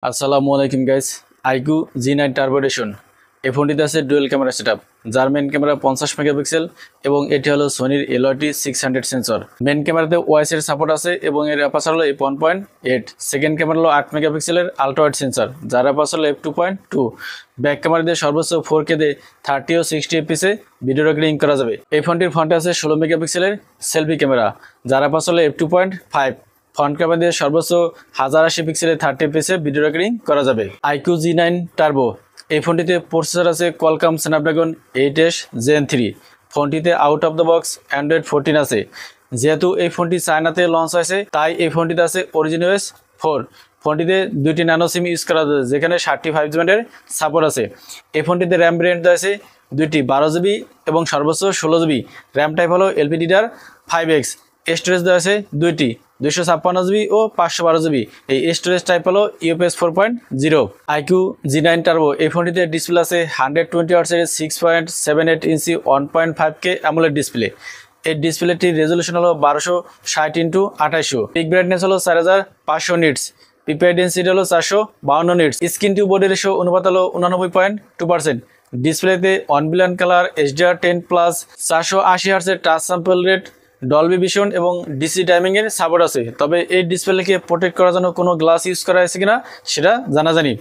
আসসালামু আলাইকুম guys. IQ জি9 টার্বো এডিশন এই ফোনটিতে আছে ডুয়েল ক্যামেরা সেটআপ, যার মেন ক্যামেরা 50 মেগাপিক্সেল এবং এটি হলো সোনির এলওয়াইটি 600 সেন্সর। মেন ক্যামেরাতে ওআইএস এর সাপোর্ট আছে এবং এর অ্যাপারচার হলো f1.8। সেকেন্ড ক্যামেরা হলো 8 মেগাপিক্সেলের আলট্রা ওয়াইড সেন্সর, যার অ্যাপারচার হলো f2.2। ব্যাক ক্যামেরা দিয়ে সর্বোচ্চ 4K দিয়ে 30 ও 60 fps এ ভিডিও রেকর্ডিং করা যাবে। এই ফোনটির ফ্রন্টে আছে 16 মেগাপিক্সেলের সেলফি ক্যামেরা, যার অ্যাপারচার হলো f2.5। ফ্রন্ট ক্যামেরা দিয়ে সর্বোচ্চ 1080 পিক্সেলে 30 fps এ ভিডিও রেকর্ডিং করা যাবে। আইকিউ জি9 টার্বো এই ফোনটিতে প্রসেসর আছে কোয়ালকম স্ন্যাপড্রাগন 8s Gen 3। ফোনটিতে out of the box Android 14 আছে। যেহেতু এই ফোনটি চায়নাতে লঞ্চ হয়েছে, তাই এই ফোনটিতে আছে অরিজিনাল 4। ফোনটিতে দুইটি ন্যানো সিম ইউজ করা যাবে, যেখানে 5G ব্যান্ডের সাপোর্ট আছে। এই ফোনটিতে র্যাম ভেরিয়েন্ট আছে দুইটি, 12GB এবং সর্বোচ্চ 16GB। র্যাম টাইপ হলো LPDDR5X। স্টোরেজ দেওয়া আছে দুইটি, 256GB ও 512GB। এই স্টোরেজ টাইপ হলো UFS 4.0। আইকিউ জি9 টার্বো এই ফোনটিতে ডিসপ্লে আছে 120 Hz এর 6.78 ইঞ্চি 1.5K AMOLED ডিসপ্লে। এই ডিসপ্লেটির রেজলিউশন হলো 1260x2800। পিক ব্রাইটনেস হলো 4500 নিটস। পিপিআই ডেন্সিটি হলো 452 nits. Screen to body ratio অনুপাত হলো 89.2%। ডিসপ্লেতে 1 বিলিয়ন কালার HDR10+, 480 Hz এর touch sample rate, Dolby Vision এবং ডিসি টাইমিং এর সাপোর্ট আছে। তবে এই ডিসপ্লেকে প্রোটেক্ট করার জন্য কোনো গ্লাস ইউজ করা হয়েছে কিনা সেটা জানাজানি।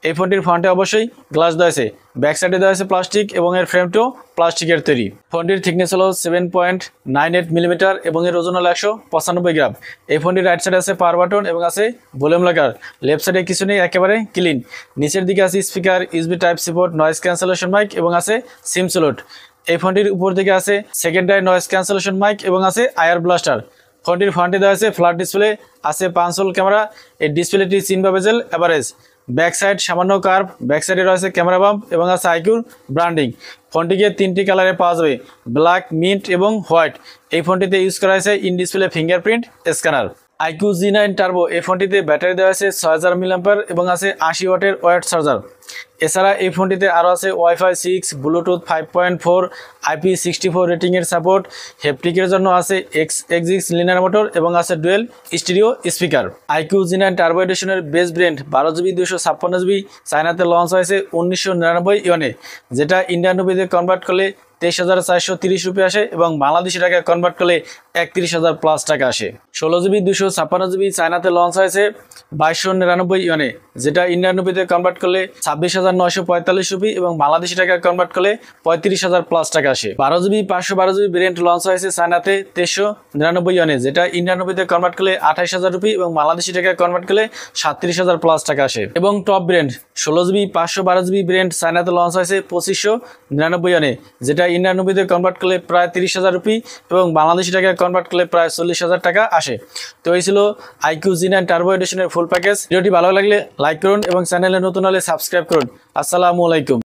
এই ফোনটির ফ্রন্টে অবশ্যই গ্লাস দেওয়া আছে, ব্যাক সাইডে দেওয়া আছে প্লাস্টিক এবং এর ফ্রেমটিও প্লাস্টিকের তৈরি। ফোনটির থিকনেস হলো 7.98 মিলিমিটার এবং এর ওজন হলো 195 গ্রাম। এই ফোনটির রাইট সাইডে আছে পাওয়ার বাটন এবং আছে ভলিউম লাগার। লেফট সাইডে কিছু নেই, একেবারে ক্লিন। নিচের দিকে আছে speaker, USB type support, noise cancellation mic এবং আছে সিম স্লট। এই ফোনটির উপর দিকে আছে সেকেন্ডারি নয়েজ ক্যান্সেলেশন মাইক এবং আছে আয়ার ব্লাস্টার। ফোনটির ফ্রন্টে দেওয়া আছে ফ্ল্যাট ডিসপ্লে, আছে 5 হোল ক্যামেরা। এই ডিসপ্লেটি 3 বেজেল অ্যাভারেজ। ব্যাক সাইড সামান্য কার্ভ, ব্যাক সাইডে রয়েছে ক্যামেরা বাম্প এবং আছে আইকিউর ব্র্যান্ডিং। ফোনটিকে 3টি কালারে পাওয়া যাবে, ব্ল্যাক, মিন্ট এবং হোয়াইট। এই ফোনটিতে ইউজ করা হয়েছে in display fingerprint scanner. IQOO জি9 টার্বো এই ফোনটিতে ব্যাটারি দেওয়া আছে 6000 mAh এবং আছে 80 ওয়াটের ওয়্যার চার্জার। এছাড়া এই ফোনটিতে আরও আছে ওয়াইফাই 6, ব্লুটুথ 5.4, IP64 রেটিংয়ের সাপোর্ট। হেপটিকের জন্য আছে এক্সিক্স লিনিয়ার মোটর এবং আছে ডুয়েল স্টিরিও স্পিকার। আইকিউ জি9 টার্বো এডিশনের বেস ব্র্যান্ড 12GB 256GB চায়নাতে লঞ্চ হয়েছে 1999 ইয়নে, যেটা ইন্ডিয়ান রুপিতে কনভার্ট করলে 23,430 রুপি আসে এবং বাংলাদেশি টাকায় কনভার্ট করলে 31,000+ টাকা আসে। 16GB 256GB চায়নাতে লঞ্চ হয়েছে 2299 ইয়নে, যেটা ইন্ডিয়ান রুপিতে কনভার্ট করলে 26,945 রুপি এবং বাংলাদেশি টাকায় কনভার্ট করলে 35,000+ টাকা আসে। 12GB 512GB ভেরিয়েন্ট লঞ্চ হয়েছে চায়নাতে 2399 ইয়নে, যেটা ইন্ডিয়ান রুপিতে কনভার্ট করলে 28,000 রুপি এবং বাংলাদেশি টাকায় কনভার্ট করলে 37,000+ টাকা আসে। এবং top brand 16GB 512GB variant চায়নাতে লঞ্চ হয়েছে 2599 ইয়নে, যেটা ইন্ডিয়ান রুপিতে কনভার্ট করলে প্রায় 30,000 রুপি এবং বাংলাদেশি টাকায় কনভার্ট করলে প্রায় 40,000 টাকা আসে। তো এই ছিল আইকিউ জি9 টার্বো এডিশনের ফুল প্যাকেজ। ভিডিওটি ভালো লাগলে লাইক করুন এবং চ্যানেলে নতুন হলে সাবস্ক্রাইব করুন। আসসালামু আলাইকুম।